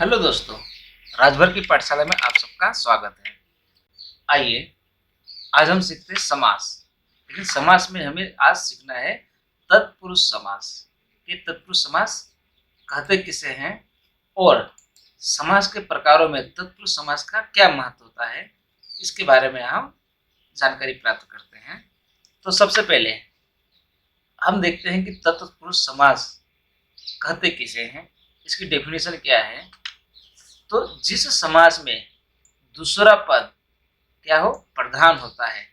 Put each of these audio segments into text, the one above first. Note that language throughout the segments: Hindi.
हेलो दोस्तों, राजभर की पाठशाला में आप सबका स्वागत है। आइए आज हम सीखते हैं समास। लेकिन समास में हमें आज सीखना है तत्पुरुष समास। ये तत्पुरुष समास कहते किसे हैं और समास के प्रकारों में तत्पुरुष समास का क्या महत्व होता है, इसके बारे में हम जानकारी प्राप्त करते हैं। तो सबसे पहले हम देखते हैं कि तत्पुरुष समास कहते किसे हैं, इसकी डेफिनेशन क्या है। तो जिस समास में दूसरा पद क्या हो, प्रधान होता है,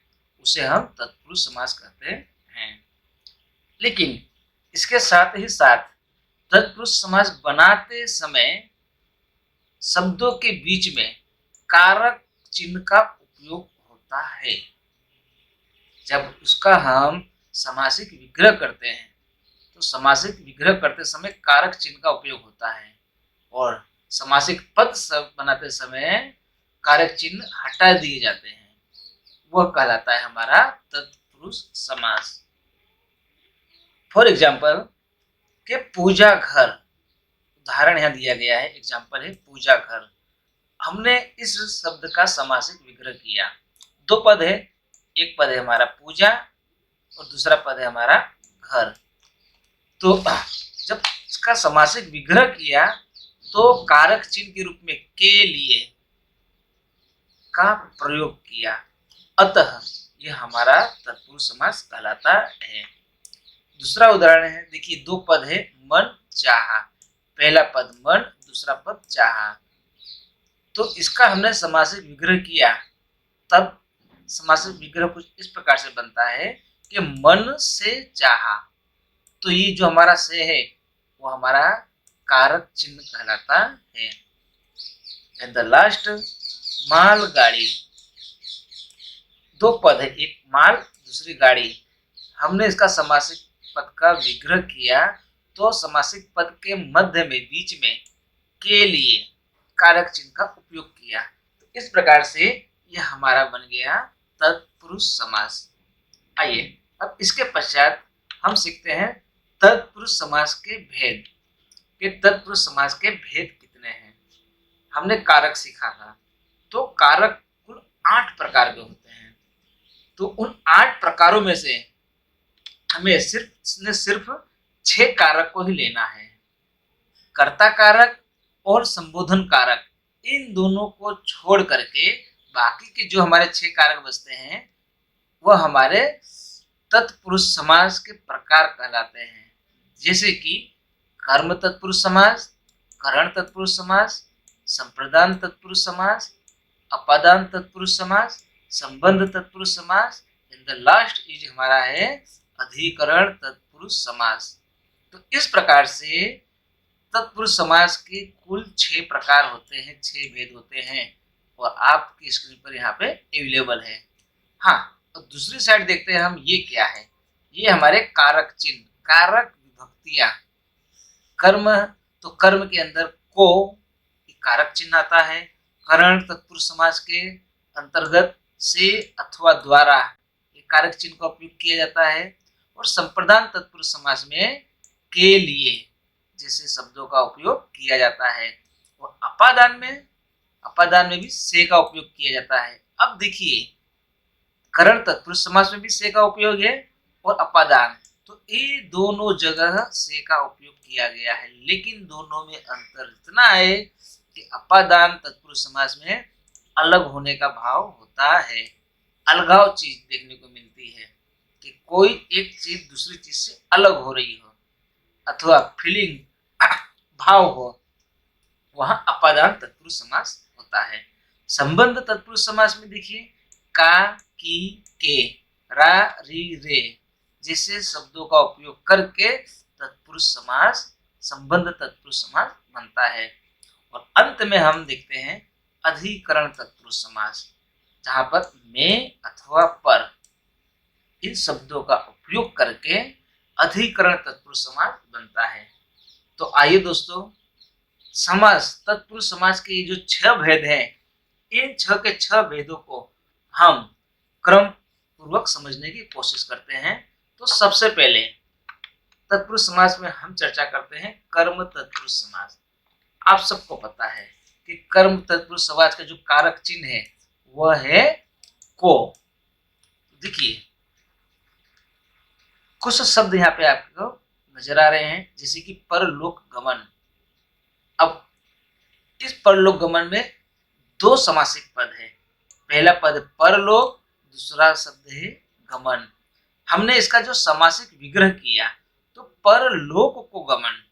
उसे हम तत्पुरुष समास कहते हैं। लेकिन इसके साथ ही साथ तत्पुरुष समास बनाते समय शब्दों के बीच में कारक चिन्ह का उपयोग होता है। जब उसका हम समासिक विग्रह करते हैं तो समासिक विग्रह करते समय कारक चिन्ह का उपयोग होता है और समासिक पद बनाते समय कारक चिन्ह हटा दिए जाते हैं। वह कहलाता है हमारा तत्पुरुष समास। फॉर एग्जाम्पल के पूजा घर, उदाहरण यहाँ दिया गया है, एग्जाम्पल है पूजा घर। हमने इस शब्द का समासिक विग्रह किया। दो पद है, एक पद है हमारा पूजा और दूसरा पद है हमारा घर। तो जब इसका समासिक विग्रह किया तो कारक चिन्ह के रूप में के लिए का प्रयोग किया, अतः यह हमारा तत्पुरुष समास कहलाता है। दूसरा उदाहरण है, देखिए दो पद है, मन चाहा। पहला पद मन, दूसरा पद चाहा। तो इसका हमने समासिक विग्रह किया, तब समासिक विग्रह कुछ इस प्रकार से बनता है कि मन से चाहा। तो ये जो हमारा से है वो हमारा कारक चिन्ह कहलाता है। एंड द लास्ट मालगाड़ी। दो पद है, एक माल दूसरी गाड़ी। हमने इसका समासिक पद का विग्रह किया तो समासिक पद के मध्य में बीच में के लिए कारक चिन्ह का उपयोग किया। तो इस प्रकार से यह हमारा बन गया तत्पुरुष समास। आइए अब इसके पश्चात हम सीखते हैं तत्पुरुष समास के भेद। कि तत्पुरुष समास के भेद कितने हैं। हमने कारक सीखा था, तो कारक कुल 8 प्रकार के होते हैं। तो उन 8 प्रकारों में से हमें सिर्फ 6 कारक को ही लेना है। कर्ता कारक और संबोधन कारक, इन दोनों को छोड़ करके बाकी के जो हमारे 6 कारक बचते हैं वह हमारे तत्पुरुष समास के प्रकार कहलाते हैं। जैसे कि कर्म तत्पुरुष समास, करण तत्पुरुष समास, संप्रदान तत्पुरुष समास, अपादान तत्पुरुष समास, संबंध तत्पुरुष समास, एंड द लास्ट इज हमारा है अधिकरण तत्पुरुष समास। तो इस प्रकार से तत्पुरुष समास के कुल 6 प्रकार होते हैं, 6 भेद होते हैं और आपकी स्क्रीन पर यहाँ पे अवेलेबल है। हाँ, और दूसरी साइड देखते हैं हम, ये क्या है। ये हमारे कारक चिन्ह, कारक विभक्तियां। कर्म, तो कर्म के अंदर को कारक चिन्ह आता है। करण तत्पुरुष समास के अंतर्गत से अथवा द्वारा ये कारक चिन्ह का उपयोग किया जाता है। और संप्रदान तत्पुरुष समास में के लिए जैसे शब्दों का उपयोग किया जाता है। और अपादान में भी से का उपयोग किया जाता है। अब देखिए करण तत्पुरुष समास में भी से का उपयोग है और अपादान, तो ये दोनों जगह से का उपयोग किया गया है। लेकिन दोनों में अंतर इतना है कि अपादान तत्पुरुष समास में अलग होने का भाव होता है। अलगाव चीज देखने को मिलती है कि कोई एक चीज दूसरी चीज से अलग हो रही हो अथवा फीलिंग भाव हो, वहां अपादान तत्पुरुष समास होता है। संबंध तत्पुरुष समास में देखिए का, की, के, रा, री, रे जैसे शब्दों का उपयोग करके तत्पुरुष समास, संबंध तत्पुरुष समास बनता है। और अंत में हम देखते हैं अधिकरण तत्पुरुष समास, जहां पर में अथवा पर इन शब्दों का उपयोग करके अधिकरण तत्पुरुष समास बनता है। तो आइए दोस्तों, समास, तत्पुरुष समास के ये जो 6 भेद हैं, इन 6 के 6 भेदों को हम क्रम पूर्वक समझने की कोशिश करते हैं। तो सबसे पहले तत्पुरुष समास में हम चर्चा करते हैं कर्म तत्पुरुष समास। आप सबको पता है कि कर्म तत्पुरुष समास का जो कारक चिन्ह है वह है को। देखिए कुछ शब्द यहाँ पे आपको नजर आ रहे हैं, जैसे कि परलोक गमन। अब इस परलोक गमन में दो समासिक पद है, पहला पद परलोक, दूसरा शब्द है गमन। हमने इसका जो समासिक विग्रह किया तो परलोक को गमन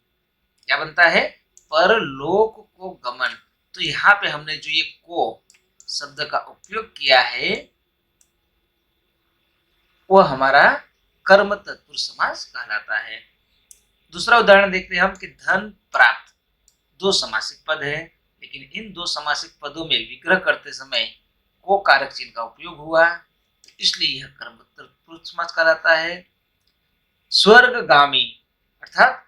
क्या बनता है, परलोक को गमन। तो यहाँ पे हमने जो ये को शब्द का उपयोग किया है वो हमारा कर्म तत्पुरुष समास कहलाता है। दूसरा उदाहरण देखते हैं हम कि धन प्राप्त, दो समासिक पद है, लेकिन इन दो समासिक पदों में विग्रह करते समय को कारक चिन्ह का उपयोग हुआ, इसलिए यह कर्म तत्पुरुष समास कहलाता है। स्वर्गगामी अर्थात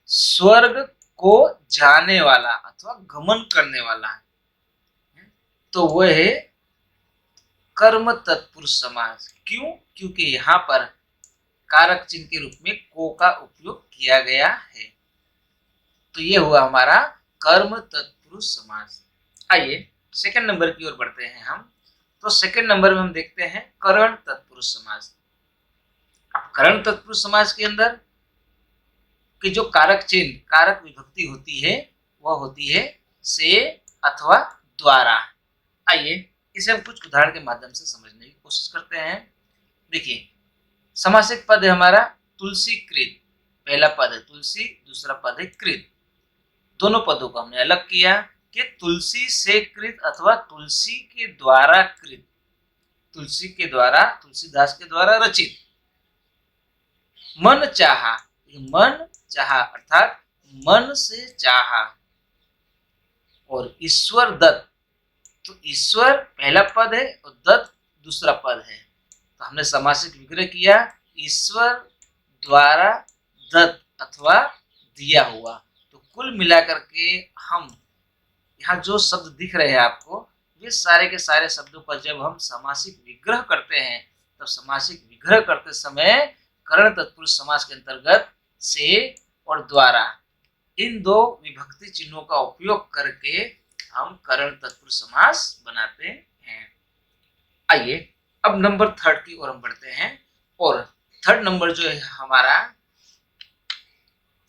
स्वर्ग को जाने वाला अथवा गमन करने वाला, तो वह है कर्म तत्पुरुष समास। क्यों? क्योंकि यहाँ पर कारक चिन्ह के रूप में को का उपयोग किया गया है। तो ये हुआ हमारा कर्म तत्पुरुष समास। आइए सेकंड नंबर की ओर बढ़ते हैं हम। तो सेकंड नंबर में हम देखते हैं करण तत्पुरुष समास। अब करण तत्पुरुष समास के अंदर कि जो कारक चिन्ह कारक विभक्ति होती है वह होती है से अथवा द्वारा। आइए इसे हम कुछ उदाहरण के माध्यम से समझने की कोशिश करते हैं। देखिए समासिक पद है हमारा तुलसी कृत, पहला पद है तुलसी, दूसरा पद है कृत। दोनों पदों को हमने अलग किया कि तुलसी से कृत अथवा तुलसी के द्वारा कृत, तुलसी के द्वारा, तुलसीदास के द्वारा रचित। मन चाहा, मन चाहा अर्थात मन से चाहा। और ईश्वर दत्त, तो ईश्वर पहला पद है और दत्त दूसरा पद है, तो हमने समासिक विग्रह किया ईश्वर द्वारा दत्त अथवा दिया हुआ। तो कुल मिलाकर के हम यहाँ जो शब्द दिख रहे हैं आपको, वे सारे के सारे शब्दों का जब हम समासिक विग्रह करते हैं तब समासिक विग्रह करते समय करण तत्पुरुष समास के अंतर्गत से और द्वारा इन दो विभक्ति चिन्हों का उपयोग करके हम करण तत्पुरुष समास बनाते हैं। आइए अब नंबर थर्ड की ओर हम बढ़ते हैं। और थर्ड नंबर जो है हमारा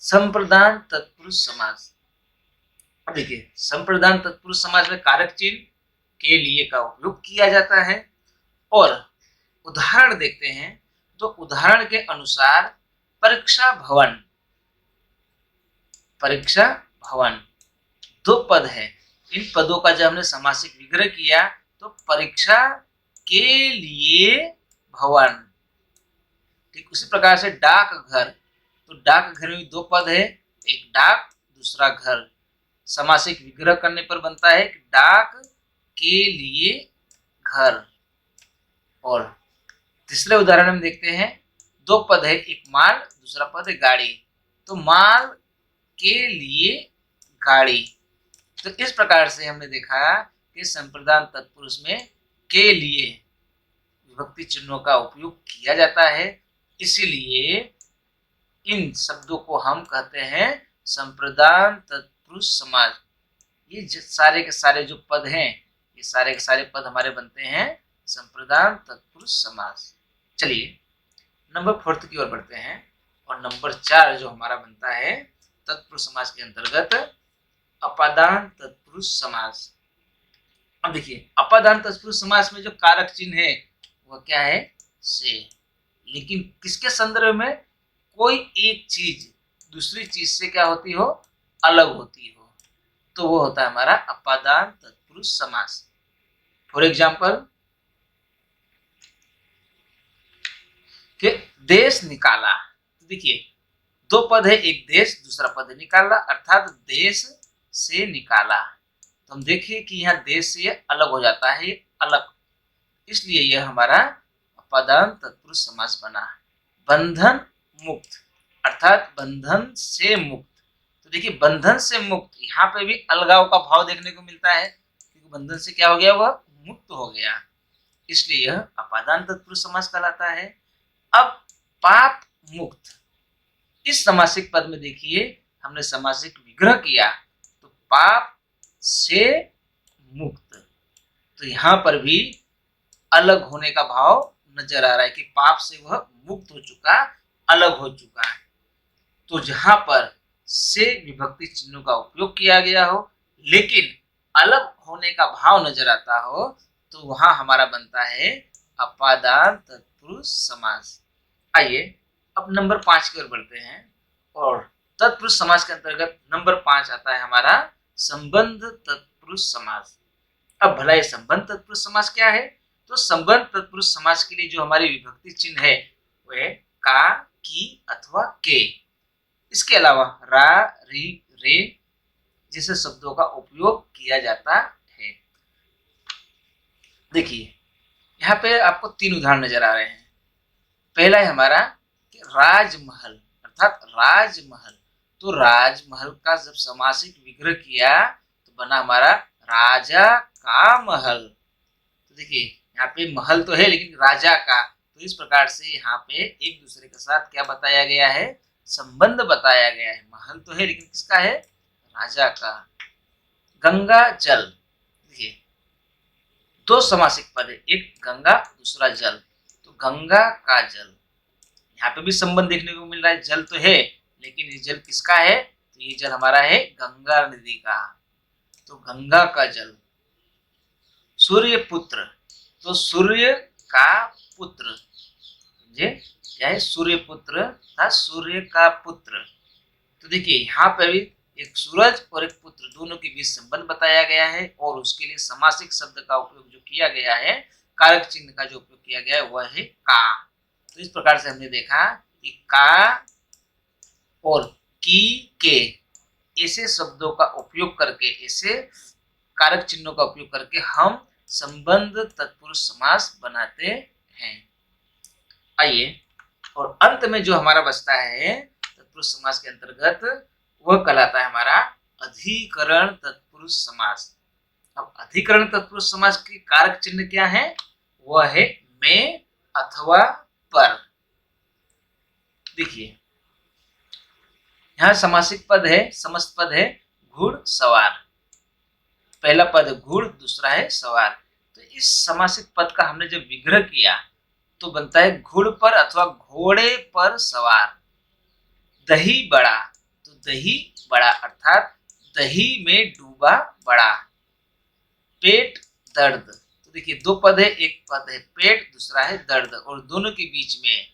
संप्रदान तत्पुरुष समास। अब देखिए संप्रदान तत्पुरुष समास में कारक चिन्ह के लिए का उपयोग किया जाता है। और उदाहरण देखते हैं तो उदाहरण के अनुसार परीक्षा भवन, परीक्षा भवन दो पद है, इन पदों का जब हमने समासिक विग्रह किया तो परीक्षा के लिए भवन। ठीक उसी प्रकार से डाकघर, तो डाकघर में दो पद है, एक डाक दूसरा घर। समासिक विग्रह करने पर बनता है कि डाक के लिए घर। और तीसरे उदाहरण में देखते हैं दो पद है, एक माल दूसरा पद है गाड़ी, तो माल के लिए गाड़ी। तो इस प्रकार से हमने देखा कि संप्रदान तत्पुरुष में के लिए विभक्ति चिन्हों का उपयोग किया जाता है, इसीलिए इन शब्दों को हम कहते हैं संप्रदान तत्पुरुष समास। ये सारे के सारे जो पद हैं, ये सारे के सारे पद हमारे बनते हैं संप्रदान तत्पुरुष समास। चलिए नंबर फोर्थ की ओर बढ़ते हैं। और नंबर 4 जो हमारा बनता है तत्पुरुष समास के अंतर्गत अपादान तत्पुरुष समास। अब देखिए अपादान तत्पुरुष समास में जो कारक चिन्ह है वह क्या है, से। लेकिन किसके संदर्भ में, कोई एक चीज दूसरी चीज से क्या होती हो, अलग होती हो, तो वो होता है हमारा अपादान तत्पुरुष समास। फॉर एग्जाम्पल कि देश निकाला, तो देखिए दो पद है, एक देश दूसरा पद है निकाला, अर्थात देश से निकाला। तो हम देखिए कि यहाँ देश से अलग हो जाता है, अलग, इसलिए यह हमारा अपादान तत्पुरुष समास बना। बंधन मुक्त अर्थात बंधन से मुक्त, तो देखिए बंधन से मुक्त, यहाँ पे भी अलगाव का भाव देखने को मिलता है, क्योंकि बंधन से क्या हो गया, वह मुक्त हो गया, इसलिए यह अपादान तत्पुरुष समास कहलाता है। अब पाप मुक्त, इस समासिक पद में देखिए हमने समासिक विग्रह किया, तो पाप से मुक्त। तो यहाँ पर भी अलग होने का भाव नजर आ रहा है कि पाप से वह मुक्त हो चुका, अलग हो चुका है। तो जहां पर से विभक्ति चिन्हों का उपयोग किया गया हो लेकिन अलग होने का भाव नजर आता हो तो वहां हमारा बनता है अपादान तत्पुरुष समास। आइए अब नंबर 5 की ओर बढ़ते हैं और तत्पुरुष समास के अंतर्गत नंबर 5 आता है हमारा संबंध तत्पुरुष समास। अब भला ये संबंध तत्पुरुष समास क्या है? तो संबंध तत्पुरुष समास के लिए जो हमारी विभक्ति चिन्ह है वह का, की अथवा के। इसके अलावा रा, री, रे जैसे शब्दों का उपयोग किया जाता है। देखिए यहाँ पे आपको 3 उदाहरण नजर आ रहे हैं। पहला है हमारा कि राजमहल अर्थात राजमहल। तो राजमहल का जब समासिक विग्रह किया तो बना हमारा राजा का महल। तो देखिए यहाँ पे महल तो है लेकिन राजा का, तो इस प्रकार से यहाँ पे एक दूसरे के साथ क्या बताया गया है? संबंध बताया गया है। महल तो है लेकिन किसका है? राजा का। गंगा जल, देखिए 2 समासिक पद है, एक गंगा दूसरा जल। तो गंगा का जल, यहाँ पे भी संबंध देखने को मिल रहा है। जल तो है लेकिन ये जल किसका है? तो ये जल हमारा है गंगा नदी का। तो गंगा का जल। सूर्य पुत्र, तो सूर्य का पुत्र, समझे क्या है? सूर्य पुत्र था, सूर्य का पुत्र। तो देखिए यहाँ पर भी एक सूरज और एक पुत्र दोनों के बीच संबंध बताया गया है और उसके लिए समासिक शब्द का उपयोग जो किया गया है, कारक चिन्ह का जो उपयोग किया गया है वह है का। तो इस प्रकार से हमने देखा कि का और की, के ऐसे शब्दों का उपयोग करके, ऐसे कारक चिन्हों का उपयोग करके हम संबंध तत्पुरुष समास बनाते हैं। आइए और अंत में जो हमारा बचता है तत्पुरुष समास के अंतर्गत वह कहलाता है हमारा अधिकरण तत्पुरुष समास। अब अधिकरण तत्पुरुष समास की कारक चिन्ह क्या है? वह है में अथवा पर। देखिए यहाँ समासिक पद है, समस्त पद है घुड़सवार। पहला पद घुड़, दूसरा है सवार। तो इस समासिक पद का हमने जब विग्रह किया तो बनता है घुड़ पर अथवा घोड़े पर सवार। दही बड़ा, तो दही बड़ा अर्थात दही में डूबा बड़ा। पेट दर्द, तो देखिए 2 पद है, एक पद है पेट, दूसरा है दर्द, और दोनों के बीच में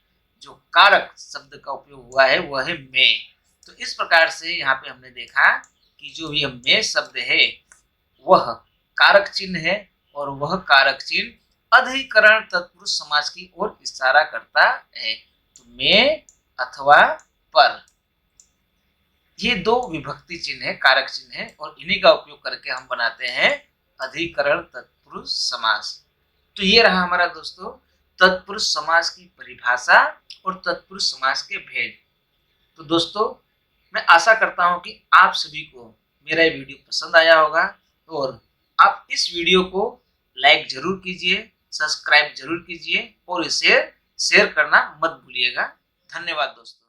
जो कारक शब्द का उपयोग हुआ है वह है में। तो इस प्रकार से यहाँ पे हमने देखा कि जो यह में शब्द है वह कारक चिन्ह है और वह कारक चिन्ह अधिकरण तत्पुरुष समास की ओर इशारा करता है। तो में अथवा पर, ये 2 विभक्ति चिन्ह है, कारक चिन्ह है, और इन्हीं का उपयोग करके हम बनाते हैं अधिकरण तत्पुरुष समास। तो ये रहा हमारा दोस्तों तत्पुरुष समास की परिभाषा और तत्पुरुष समास के भेद। तो दोस्तों मैं आशा करता हूं कि आप सभी को मेरा ये वीडियो पसंद आया होगा और आप इस वीडियो को लाइक जरूर कीजिए, सब्सक्राइब जरूर कीजिए और इसे शेयर करना मत भूलिएगा। धन्यवाद दोस्तों।